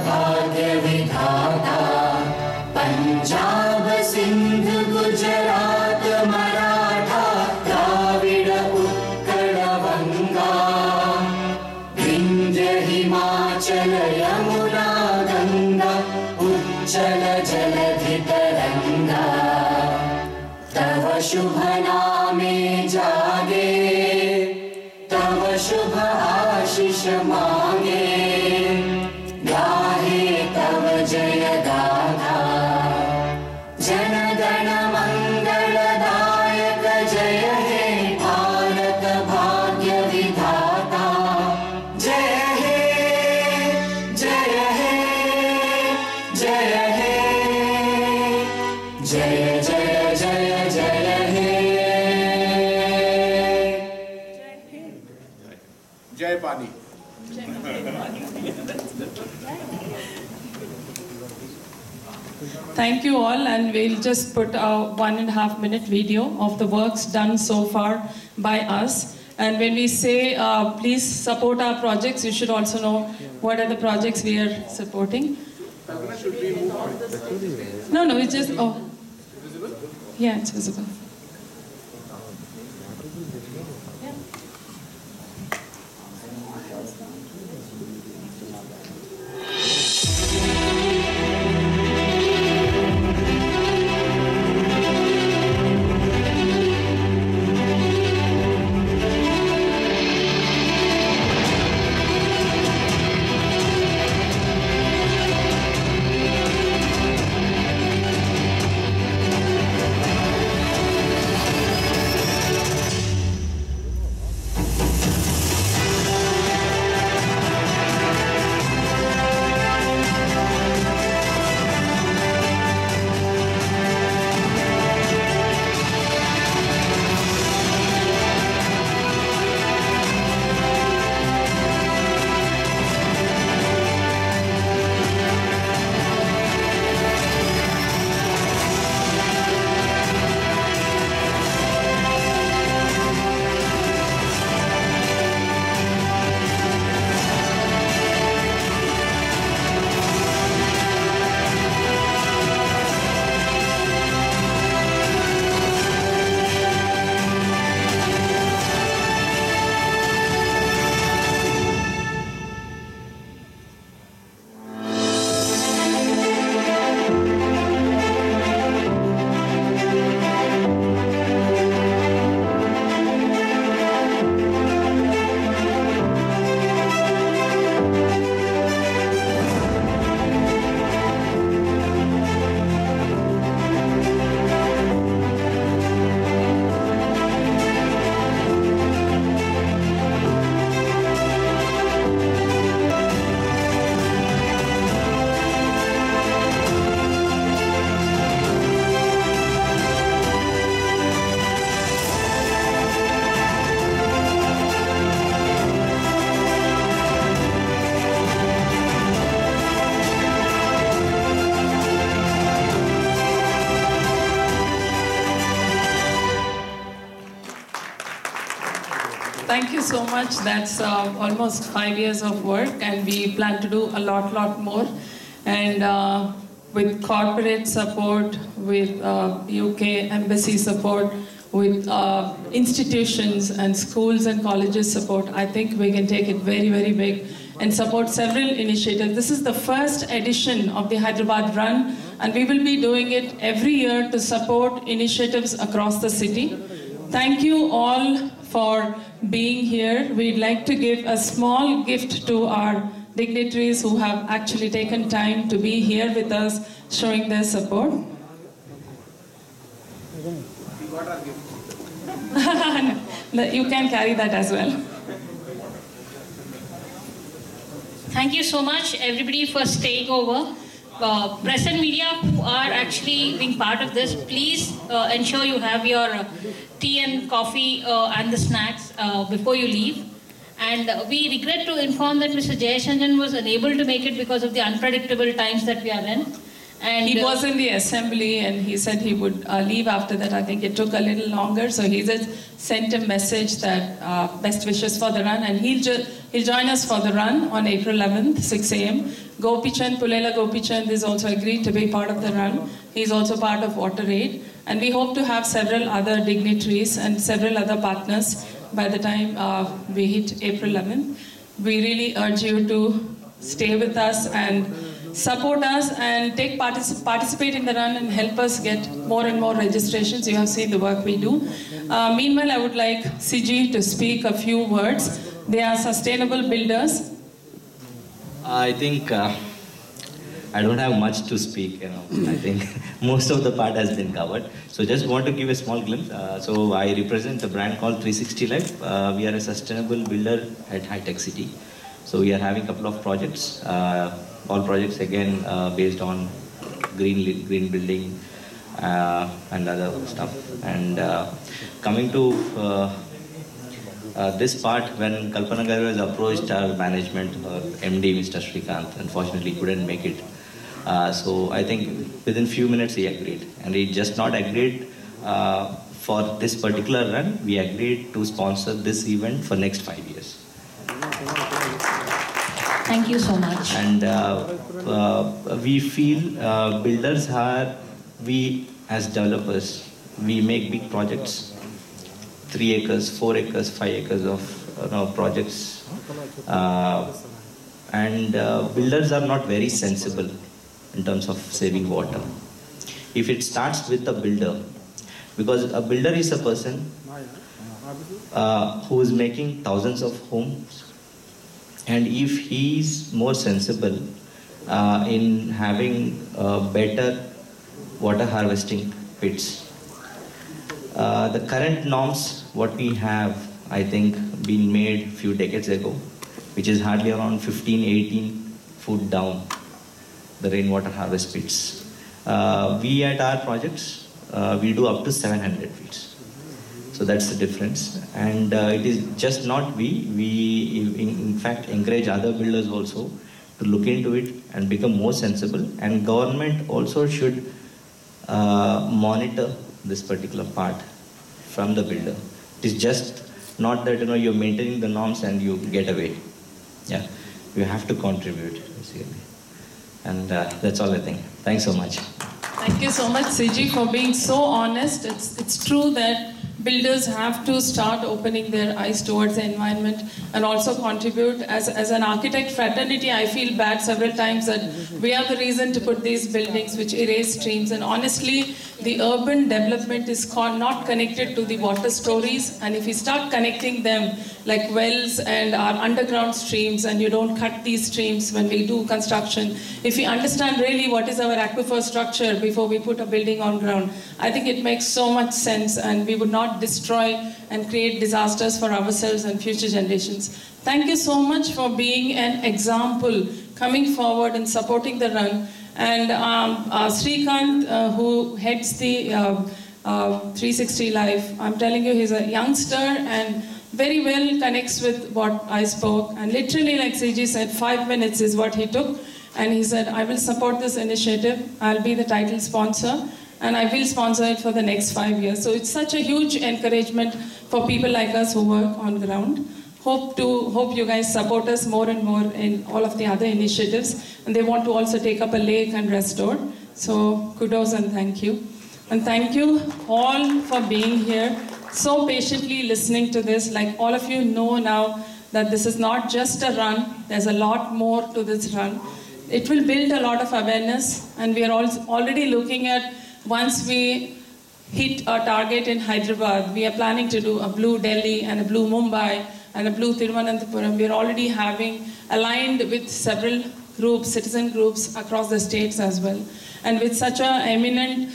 भाग्य विधाता पंजाब सिंध गुजरात मराठा द्राविड उत्कल बंगा विंध्य हिमाचल यमुना गंगा उच्चल जलधि तरंगा तव शुभ नामे जागे तव शुभ आशीष मांगे गाहे तव जय गाथा जन गण मंगलदायक जय हे भारत भाग्य विधाता जय हे जय हे जय हे जय जय जय जय हे जय पानी। Thank you all, and we'll just put a 1.5 minute video of the works done so far by us. And when we say please support our projects, you should also know what are the projects we are supporting. No, it's just, yeah, it's visible. Thank you so much. That's almost 5 years of work, and we plan to do a lot more. And with corporate support, with UK embassy support, with institutions and schools and colleges support, I think we can take it very big and support several initiatives. This is the first edition of the Hyderabad Run, and we will be doing it every year to support initiatives across the city. Thank you all for being here. We'd like to give a small gift to our dignitaries who have actually taken time to be here with us, showing their support. You can carry that as well. Thank you so much, everybody, for staying over. Press and media who are actually being part of this, please ensure you have your tea and coffee and the snacks before you leave. And we regret to inform that Mr. Jayachandran was unable to make it because of the unpredictable times that we are in. And he was in the assembly and he said he would leave after that. I think it took a little longer. So he just sent a message that best wishes for the run, and he'll join us for the run on April 11th, 6 a.m. Gopichand, Pulela Gopichand is also agreed to be part of the run. He's also part of WaterAid. And we hope to have several other dignitaries and several other partners by the time we hit April 11th. We really urge you to stay with us and support us and participate in the run and help us get more and more registrations. You have seen the work we do. Meanwhile, I would like CG to speak a few words. They are sustainable builders. I think I don't have much to speak. I think most of the part has been covered. So just want to give a small glimpse. So I represent a brand called 360 Life. We are a sustainable builder at High Tech City. So we are having a couple of projects. All projects again based on green building and other stuff. And coming to this part, when Kalpana Garu has approached our management, MD Mr. Srikanth, unfortunately couldn't make it. So I think within few minutes he agreed, and he just not agreed for this particular run. We agreed to sponsor this event for next 5 years. Thank you so much. And we feel builders are, we as developers, we make big projects, 3 acres, 4 acres, 5 acres of projects. And builders are not very sensible in terms of saving water. If it starts with the builder, because a builder is a person who is making thousands of homes, and if he is more sensible in having better water harvesting pits, the current norms what we have, I think, been made few decades ago, which is hardly around 15-18 foot down, the rainwater harvest pits. We at our projects, we do up to 700 feet. So that's the difference. And it is just not we in fact encourage other builders also to look into it and become more sensible. And government also should monitor this particular part from the builder. It is just not that you're maintaining the norms and you get away. Yeah, you have to contribute basically. And that's all I think. Thanks so much. Thank you so much, CG, for being so honest. It's true that builders have to start opening their eyes towards the environment and also contribute. As an architect fraternity, I feel bad several times that we are the reason to put these buildings which erase streams. And honestly, the urban development is not connected to the water stories. And if we start connecting them like wells and our underground streams, and you don't cut these streams when we do construction, if we understand really what is our aquifer structure before we put a building on ground, I think it makes so much sense, and we would not destroy and create disasters for ourselves and future generations. Thank you so much for being an example, coming forward and supporting the run. And Srikanth, who heads the 360 Life, I'm telling you, he's a youngster and very well connects with what I spoke. And literally, like CG said, 5 minutes is what he took. And he said, I will support this initiative. I'll be the title sponsor, and I will sponsor it for the next 5 years. So it's such a huge encouragement for people like us who work on ground. Hope you guys support us more and more in all of the other initiatives. And they want to also take up a lake and restore. So kudos and thank you. And thank you all for being here, so patiently listening to this. Like all of you know now that this is not just a run. There's a lot more to this run. It will build a lot of awareness, and we are already looking at, once we hit our target in Hyderabad, we are planning to do a blue Delhi and a blue Mumbai and a blue Thiruvananthapuram. We are already having aligned with several groups, citizen groups across the states as well. And with such an eminent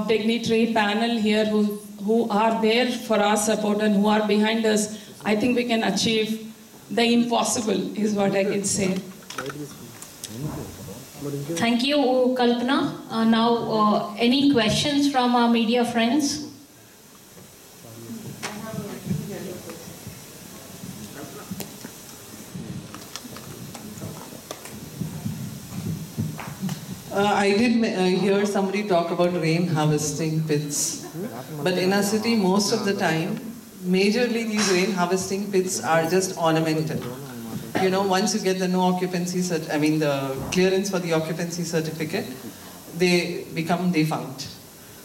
dignitary panel here who are there for our support and who are behind us, I think we can achieve the impossible, is what I can say. Thank you, Kalpana. Now, any questions from our media friends? I did hear somebody talk about rain harvesting pits, but in our city, most of the time, majorly these rain harvesting pits are just ornamental. You know, once you get the the clearance for the occupancy certificate, they become defunct.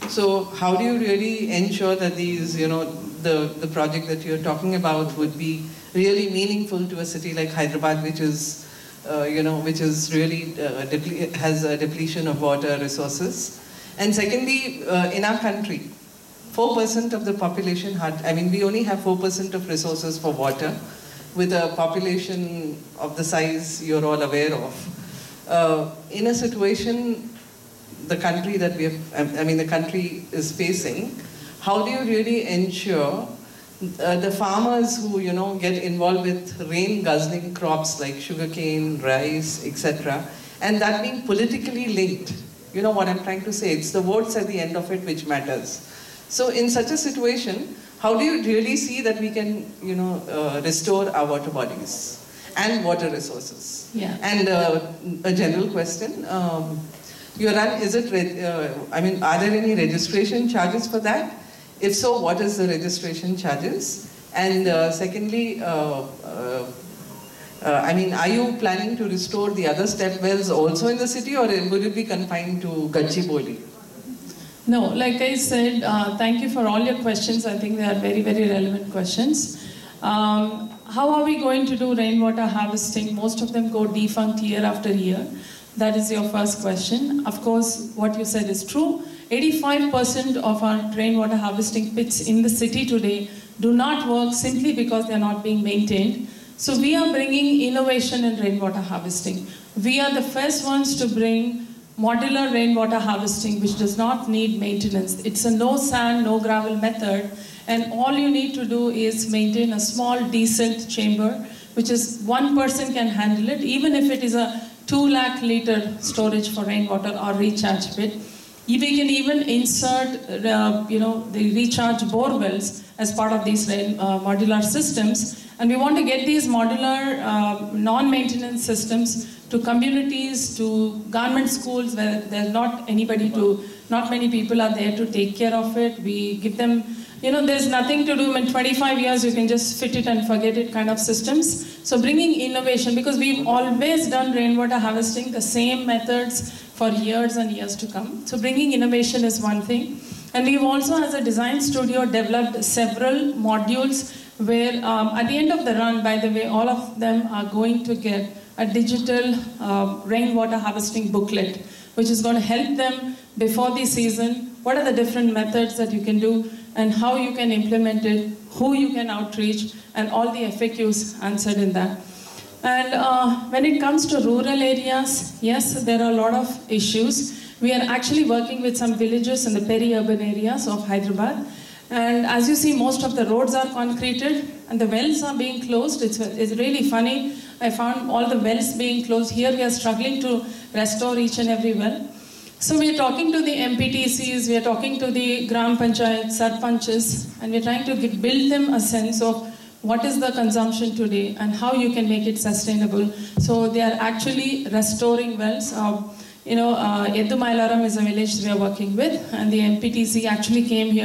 So how do you really ensure that these, the project that you're talking about would be really meaningful to a city like Hyderabad, which is really has a depletion of water resources? And secondly, in our country, 4% of the population we only have 4% of resources for water, with a population of the size you're all aware of. In a situation the country that the country is facing, how do you really ensure the farmers who get involved with rain guzzling crops like sugarcane, rice, etc., and that being politically linked? You know what I'm trying to say? It's the votes at the end of it which matters. So in such a situation, how do you really see that we can restore our water bodies and water resources? Yeah. And a general question. Are there any registration charges for that? If so, what is the registration charges? And secondly, are you planning to restore the other step wells also in the city, or would it be confined to Gachibowli? No, like I said, thank you for all your questions. I think they are very, very relevant questions. How are we going to do rainwater harvesting? Most of them go defunct year after year. That is your first question. Of course, what you said is true. 85% of our rainwater harvesting pits in the city today do not work simply because they're not being maintained. So we are bringing innovation in rainwater harvesting. We are the first ones to bring modular rainwater harvesting, which does not need maintenance. It's a no sand, no gravel method, and all you need to do is maintain a small descent chamber, which is one person can handle it, even if it is a 2 lakh liter storage for rainwater or recharge pit. We can even insert the recharge bore wells as part of these modular systems. And we want to get these modular non-maintenance systems to communities, to government schools where there's not many people are there to take care of it. We give them, there's nothing to do. In 25 years, you can just fit it and forget it kind of systems. So bringing innovation, because we've always done rainwater harvesting, the same methods for years and years to come. So bringing innovation is one thing. And we've also, as a design studio, developed several modules where at the end of the run, by the way, all of them are going to get a digital rainwater harvesting booklet, which is going to help them before the season. What are the different methods that you can do and how you can implement it, who you can outreach, and all the FAQs answered in that. And when it comes to rural areas, yes, there are a lot of issues. We are actually working with some villages in the peri-urban areas of Hyderabad. And as you see, most of the roads are concreted and the wells are being closed. It's really funny. I found all the wells being closed. Here we are struggling to restore each and every well. So we are talking to the MPTCs, we are talking to the Gram Panchayat, Sarpanches, and we are trying to build them a sense of what is the consumption today and how you can make it sustainable. So they are actually restoring wells. Yeddu Mailaram is a village we are working with, and the MPTC actually came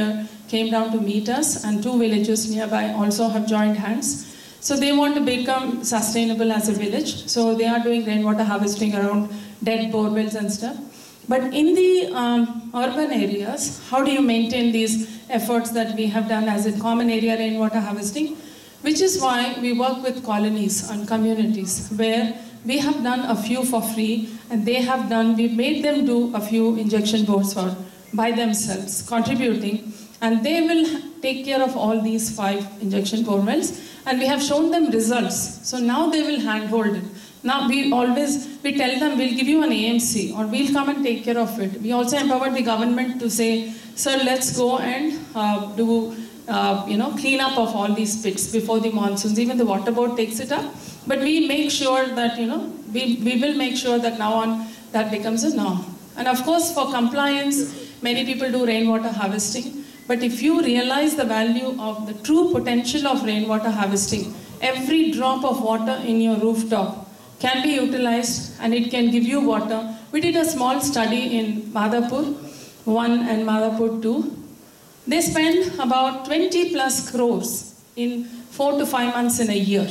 down to meet us, and 2 villages nearby also have joined hands. So they want to become sustainable as a village. So they are doing rainwater harvesting around dead bore wells and stuff. But in the urban areas, how do you maintain these efforts that we have done as a common area rainwater harvesting? Which is why we work with colonies and communities where we have done a few for free, and we've made them do a few injection bores by themselves, contributing, and they will take care of all these 5 injection bore wells, and we have shown them results. So now they will handhold it. Now we tell them, we'll give you an AMC, or we'll come and take care of it. We also empower the government to say, sir, let's go and do clean up of all these pits before the monsoons. Even the water board takes it up. But we make sure that, we will make sure that now on that becomes a norm. And of course, for compliance, many people do rainwater harvesting. But if you realize the value of the true potential of rainwater harvesting, every drop of water in your rooftop can be utilized and it can give you water. We did a small study in Madhapur 1 and Madhapur 2. They spend about 20 plus crores in 4 to 5 months in a year,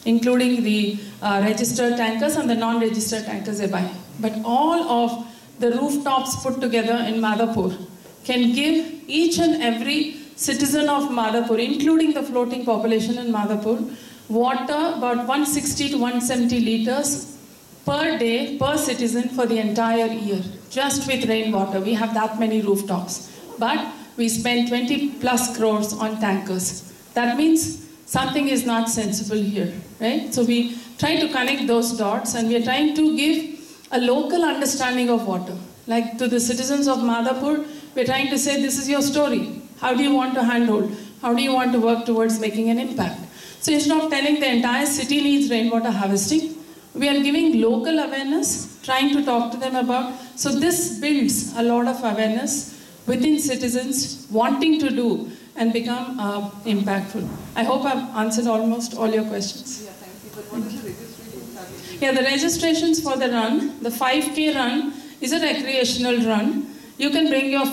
including the registered tankers and the non-registered tankers they buy. But all of the rooftops put together in Madhapur can give each and every citizen of Madhapur, including the floating population in Madhapur, water about 160 to 170 liters per day per citizen for the entire year, just with rainwater. We have that many rooftops. But we spend 20 plus crores on tankers. That means something is not sensible here, right? So we try to connect those dots and we are trying to give a local understanding of water. Like to the citizens of Madhapur, we're trying to say, this is your story. How do you want to handhold? How do you want to work towards making an impact? So instead of telling the entire city needs rainwater harvesting, we are giving local awareness, trying to talk to them about. So this builds a lot of awareness within citizens wanting to do and become impactful. I hope I've answered almost all your questions. Yeah, thank you. But what is the registration? Yeah, the registrations for the run, the 5K run is a recreational run. You can bring your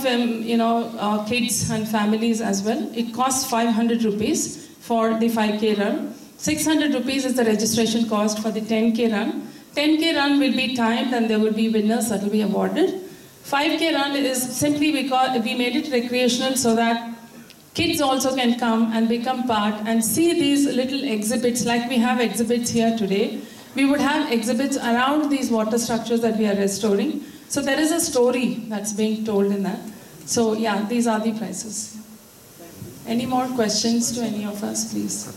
kids and families as well. It costs 500 rupees for the 5K run. 600 rupees is the registration cost for the 10K run. 10K run will be timed and there will be winners that will be awarded. 5K run is simply because we made it recreational so that kids also can come and become part and see these little exhibits like we have exhibits here today. We would have exhibits around these water structures that we are restoring. So there is a story that's being told in that. So yeah, these are the prices. Any more questions to any of us, please?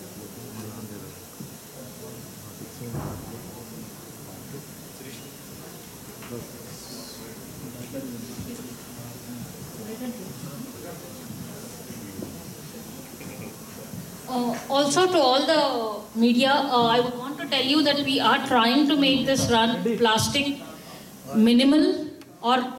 Also to all the media, I would want to tell you that we are trying to make this run plastic minimal or